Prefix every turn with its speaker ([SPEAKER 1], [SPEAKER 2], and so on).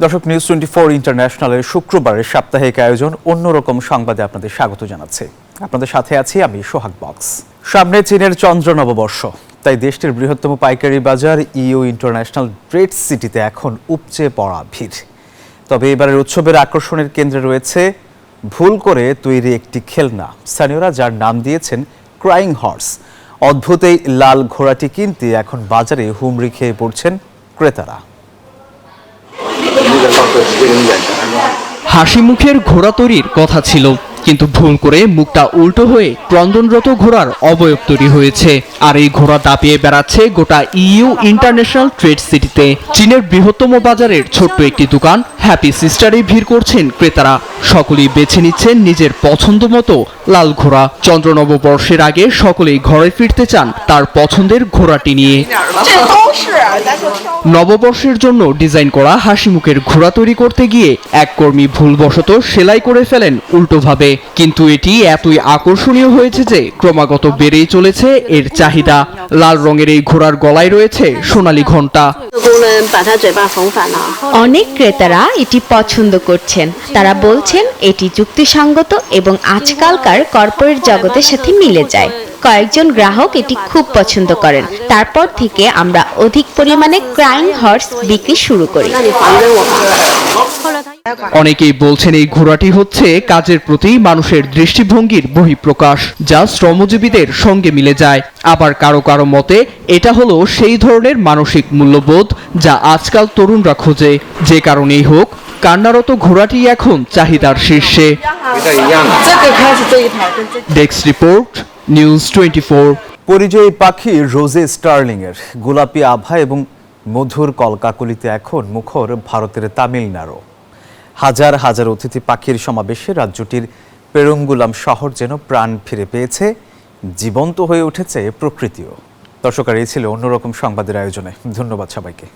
[SPEAKER 1] দর্শক, নিউজ 24 ইন্টারন্যাশনালের শুক্রবারের সাপ্তাহিক আয়োজন অন্যরকম সংবাদে আপনাদের স্বাগত জানাচ্ছি। আপনাদের সাথে আছি আমি সোহাগ বক্স। সামনে চীনের চন্দ্র নববর্ষ, তাই দেশটির বৃহত্তম পাইকারি বাজার ইউ ইন্টারন্যাশনাল ট্রেড সিটিতে এখন উপচে পড়া ভিড়। তবে এবারের উৎসবের আকর্ষণের কেন্দ্রে রয়েছে ভুল করে তৈরি একটি খেলনা, স্থানীয়রা যার নাম দিয়েছেন ক্রাইং হর্স। অদ্ভুত এই লাল ঘোড়াটি কিনতে এখন বাজারে হুমড়ি খেয়ে পড়ছেন ক্রেতারা।
[SPEAKER 2] হাসি মুখের ঘোড়া তৈরির কথা ছিল, কিন্তু ভুল করে মুখটা উল্টো হয়ে ক্রন্দনরত ঘোড়ার অবয়ব তৈরি হয়েছে। আর এই ঘোড়া দাপিয়ে বেড়াচ্ছে গোটা ইউ ইন্টারন্যাশনাল ট্রেড সিটিতে। চীনের বৃহত্তম বাজারের ছোট্ট একটি দোকান হ্যাপি সিস্টারে ভিড় করছেন ক্রেতারা। সকলেই বেছে নিচ্ছেন নিজের পছন্দ মতো লাল ঘোড়া। চন্দ্র নববর্ষের আগে সকলেই ঘরে ফিরতে চান তার পছন্দের ঘোড়াটি নিয়ে। নববর্ষের জন্য ডিজাইন করা হাসি মুখের ঘোড়া তৈরি করতে গিয়ে এক কর্মী ভুলবশত সেলাই করে ফেলেন উল্টোভাবে। কিন্তু এটি এতই আকর্ষণীয় হয়েছে যে ক্রমাগত বেড়েই চলেছে এর চাহিদা। লাল রঙের এই ঘোড়ার গলায় রয়েছে সোনালী ঘণ্টা।
[SPEAKER 3] অনেক ক্রেতারা এটি পছন্দ করছেন। তারা বলছেন এটি যুক্তিসঙ্গত এবং আজকালকার কর্পোরেট জগতের সাথে মিলে যায়। কয়েকজন গ্রাহক এটি খুব পছন্দ করেন। তারপর থেকে আমরা অধিক পরিমাণে ক্রাইং হর্স বিক্রি শুরু করি।
[SPEAKER 2] অনেকেই বলছেন এই ঘোড়াটি হচ্ছে কাজের প্রতি মানুষের দৃষ্টিভঙ্গির বহিঃপ্রকাশ, যা শ্রমজীবীদের সঙ্গে মিলে যায়। আবার কারো কারো মতে এটা হলো সেই ধরনের মানসিক মূল্যবোধ যা আজকাল তরুণরা খোঁজে। যে কারণেই হোক, কান্নারত ঘোড়াটি এখন চাহিদার শীর্ষে। Desk report, news 24।
[SPEAKER 1] পরিযায়ী পাখি রোজে স্টার্লিং এর গোলাপি আভা এবং মধুর কলকাকলিতে এখন মুখর ভারতের তামিলনাড়ু। হাজার হাজার অতিথি পাখির সমাবেশে রাজ্যটির পেরুঙ্গুলাম শহর যেন প্রাণ ফিরে পেয়েছে, জীবন্ত হয়ে উঠেছে প্রকৃতিও। দর্শক, এই ছিল অন্যরকম সংবাদের আয়োজনে। ধন্যবাদ সবাইকে।